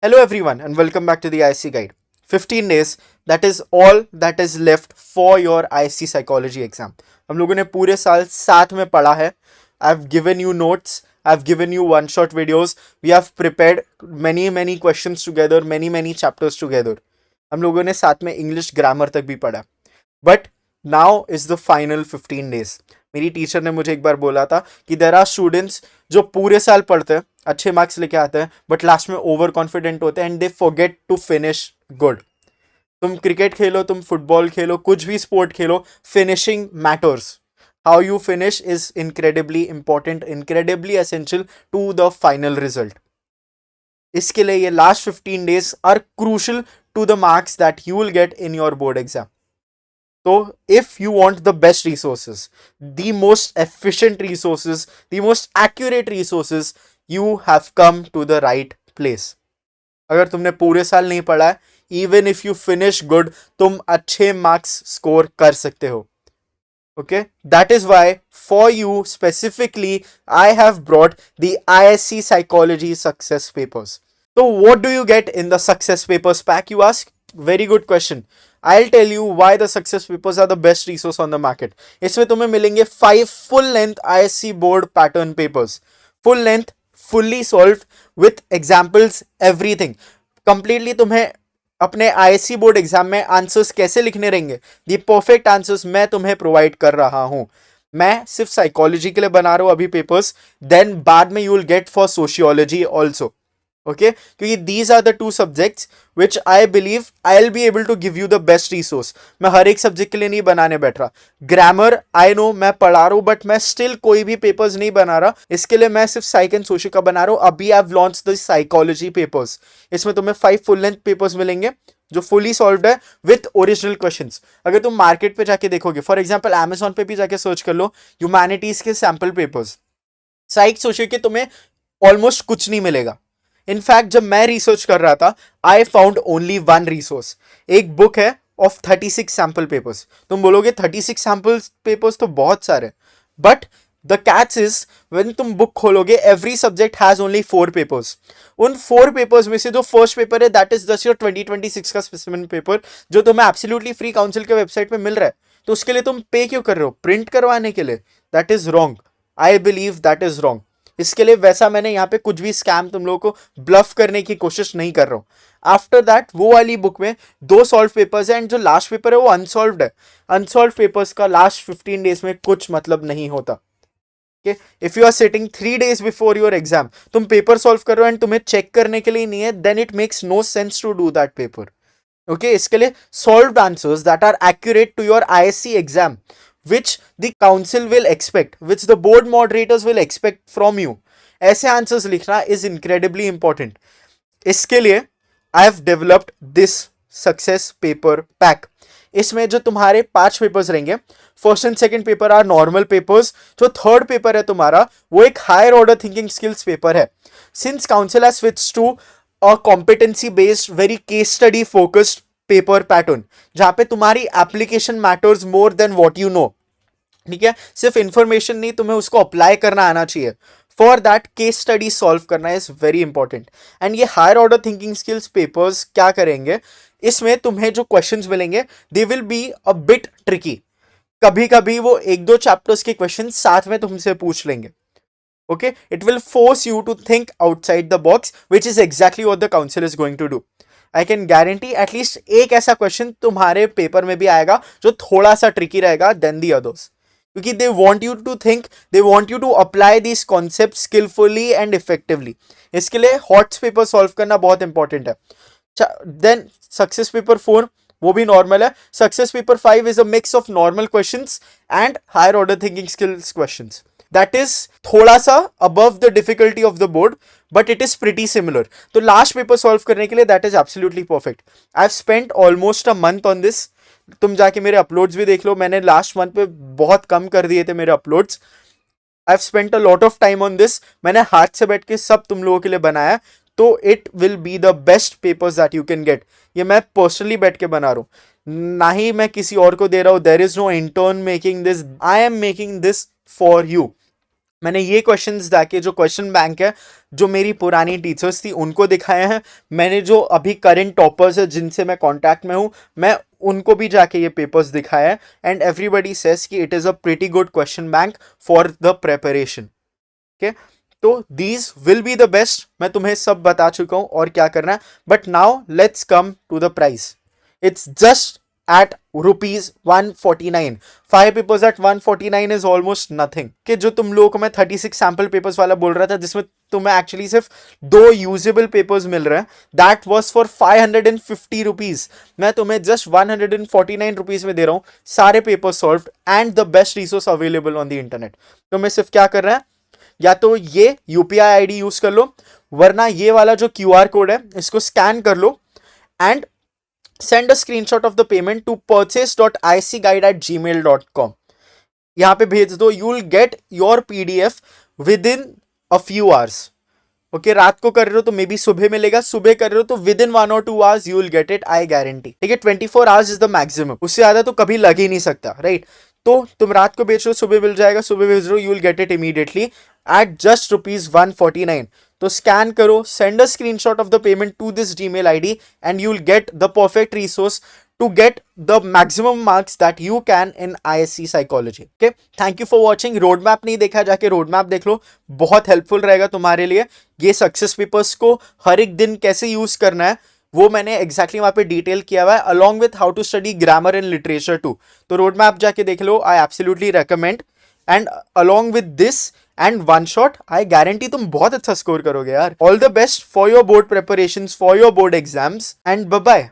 Hello everyone and welcome back to the IC Guide. 15 days, that is all that is left for your IC psychology exam. हम लोगों ने पूरे साल साथ में पढ़ा है. I've given you notes, I've given you one shot videos, we have prepared many questions together, many chapters together. हम लोगों ने साथ में इंग्लिश ग्रामर तक भी पढ़ा. But now is the final 15 days. मेरी टीचर ने मुझे एक बार बोला था कि देर आर स्टूडेंट्स जो पूरे साल पढ़ते हैं, अच्छे मार्क्स लेके आते हैं, बट लास्ट में ओवर कॉन्फिडेंट होते हैं and they forget to finish good. तुम क्रिकेट खेलो, तुम फुटबॉल खेलो, कुछ भी स्पोर्ट खेलो, finishing matters. How you finish is incredibly important, incredibly essential to the final result. इसके लिए ये last 15 days are crucial to the marks that you will get in your board exam. So, if you want the best resources, the most efficient resources, the most accurate resources, you have come to the right place. अगर तुमने पूरे साल नहीं पढ़ा है, even if you finish good, तुम अच्छे marks score कर सकते हो. Okay, that is why for you specifically, I have brought the ISC Psychology Success Papers. So, what do you get in the Success Papers pack, you ask? Very good question. I'll tell you why the success papers are the best resource on the market. इसमें तुम्हें मिलेंगे 5 full length ISC board pattern papers. Full length, fully solved with examples, everything. Completely तुम्हें अपने ISC board exam में answers कैसे लिखने रहेंगे, दी perfect answers मैं तुम्हें प्रोवाइड कर रहा हूं. मैं सिर्फ साइकोलॉजी के लिए बना रहा हूं अभी पेपर्स, देन बाद में you will get for sociology also. Okay, क्योंकि these are the two subjects which I believe I will be able to give you the best resource. मैं हर एक सब्जेक्ट के लिए नहीं बनाने बैठ रहा. ग्रामर आई नो मैं पढ़ा रहा हूं, बट मैं स्टिल कोई भी पेपर्स नहीं बना रहा. इसके लिए मैं सिर्फ साइक एंड सोशल का बना रहा हूं. अभी I have launch the psychology papers. इसमें तुम्हें 5 फुल लेंथ पेपर्स मिलेंगे जो फुली सॉल्व्ड है विथ ओरिजिनल क्वेश्चंस. अगर तुम मार्केट पे जाके देखोगे, फॉर एग्जांपल अमेजॉन पे भी जाके सर्च कर लो ह्यूमैनिटीज के सैंपल पेपर्स, साइक सोशल के तुम्हें ऑलमोस्ट कुछ नहीं मिलेगा. इनफैक्ट जब मैं रिसर्च कर रहा था, I found only one resource. एक बुक है ऑफ 36 सैंपल पेपर्स. तुम बोलोगे 36 सैंपल पेपर्स तो बहुत सारे, but the catch is when तुम बुक खोलोगे, every subject has only 4 papers. उन 4 पेपर्स में से जो फर्स्ट पेपर है दैट इज दस योर 2026 का स्पेसिमेन पेपर, जो तुम्हें एब्सोल्युटली फ्री काउंसिल के वेबसाइट पे मिल रहा है. तो उसके लिए तुम पे क्यों कर रहे हो? प्रिंट करवाने के लिए. That is wrong. I believe that is wrong. इसके लिए वैसा मैंने यहाँ पे कुछ भी स्कैम तुम लोगों को ब्लफ करने की कोशिश नहीं कर रहा हूँ. आफ्टर दैट वो वाली बुक में 2 सॉल्व पेपर्स है एंड जो लास्ट पेपर है वो अनसॉल्व्ड है. अनसॉल्व पेपर्स का लास्ट 15 डेज में कुछ मतलब नहीं होता. If you are sitting 3 days before your exam, तुम पेपर सॉल्व कर रहे हो एंड तुम्हें चेक करने के लिए नहीं है, then it makes no sense to do that paper. Okay, इसके लिए solved answers that are accurate to your ISC exam, which the council will expect, which the board moderators will expect from you. ऐसे answers लिखना is incredibly important. इसके लिए I have developed this success paper pack. इसमें जो तुम्हारे 5 papers रहेंगे, first and second paper are normal papers. जो third paper है तुम्हारा, वो एक higher order thinking skills paper है. Since council has switched to a competency based, very case study focused paper pattern, जहां पे तुम्हारी application matters more than what you know. ठीक है, सिर्फ इंफॉर्मेशन नहीं, तुम्हें उसको अप्लाई करना आना चाहिए. For that case study solve करना इज वेरी इंपॉर्टेंट. एंड ये higher order thinking skills papers क्या करेंगे, इसमें तुम्हें जो क्वेश्चंस मिलेंगे they will be a bit tricky. कभी कभी वो 1-2 चैप्टर्स के क्वेश्चन साथ में तुमसे पूछ लेंगे. Okay, it will force you to think outside the box, which is exactly what the council is going to do. I can guarantee at least एक ऐसा क्वेश्चन तुम्हारे पेपर में भी आएगा जो थोड़ा सा ट्रिकी रहेगा देन दी अदर्स, क्योंकि they want you to think, they want you to apply this concept skillfully and effectively. इसके लिए हॉट्स पेपर सॉल्व करना बहुत इंपॉर्टेंट है. देन सक्सेस पेपर 4 वो भी नॉर्मल है. Success paper 5 is a mix of normal questions and higher order thinking skills questions. That is थोड़ा सा above the difficulty of the board, but it is pretty similar. तो last paper solve करने के लिए that is absolutely perfect. I have spent almost a month on this. तुम जाके मेरे uploads भी देख लो, मैंने लास्ट मंथ पे बहुत कम कर दिए थे मेरे uploads. I have spent a lot of time on this. मैंने हाथ से बैठ के सब तुम लोगों के लिए बनाया, तो it will be the best papers that you can get. ये मैं पर्सनली बैठ के बना रहा हूँ, ना ही मैं किसी और को दे रहा हूँ. There is no intern making this, I am making this for you. मैंने ये क्वेश्चंस जाके जो क्वेश्चन बैंक है जो मेरी पुरानी टीचर्स थी उनको दिखाए हैं, मैंने जो अभी करंट टॉपर्स है जिनसे मैं कांटेक्ट में हूँ मैं उनको भी जाके ये पेपर्स दिखाया है, एंड एवरीबडी सेज कि it is a pretty good question bank for the preparation. Okay, तो these will be the best, मैं तुम्हें सब बता चुका हूँ और क्या करना है, but now let's come to the price. It's just at rupees 149. 5 papers at 149 is almost nothing। कि जो तुम लोगों को मैं 36 सैम्पल पेपर्स वाला बोल रहा था जिसमें तुम्हें एक्चुअली सिर्फ 2 यूजेबल पेपर्स मिल रहे हैं, दैट वाज फॉर 550 रुपीज। मैं तुम्हें जस्ट 149 रुपीज में दे रहा हूँ सारे paper solve and the best resource available on the internet. तुम्हें सिर्फ क्या कर रहा है, या तो ये यूपीआई आईडी यूज कर लो, वरना ये वाला जो क्यूआर कोड है इसको स्कैन कर लो and send a screenshot of the payment to purchase.icguide@gmail.com। यहाँ पे भेज दो, you will get your PDF within a few hours। Okay, रात को कर रहे हो तो मे बी सुबह मिलेगा, सुबह कर रहे हो तो with in 1 or 2 hours you will get it, I guarantee। ठीक है, 24 hours इज द मैक्सिमम, उससे ज्यादा तो कभी लग ही नहीं सकता, राइट। तो तुम रात को बेच रहे हो, सुबह मिल जाएगा, सुबह भेज रहे हो, you will get it immediately at just ₹149। तो स्कैन करो, send a screenshot of the payment to this Gmail ID and you will get the perfect resource to get the maximum marks that you can in ISC psychology। okay, thank you for watching। Road map नहीं देखा, जाके road map देख लो, बहुत helpful रहेगा तुम्हारे लिए। ये success papers को हर एक दिन कैसे यूज करना है वो मैंने एग्जैक्टली वहां पे डिटेल किया हुआ है, along with how to study grammar and literature too. तो रोड मैप जाके देख लो, I absolutely recommend. And along with this and one shot, I guarantee तुम बहुत अच्छा स्कोर करोगे यार। All the best for your board preparations, for your board exams, and bye bye.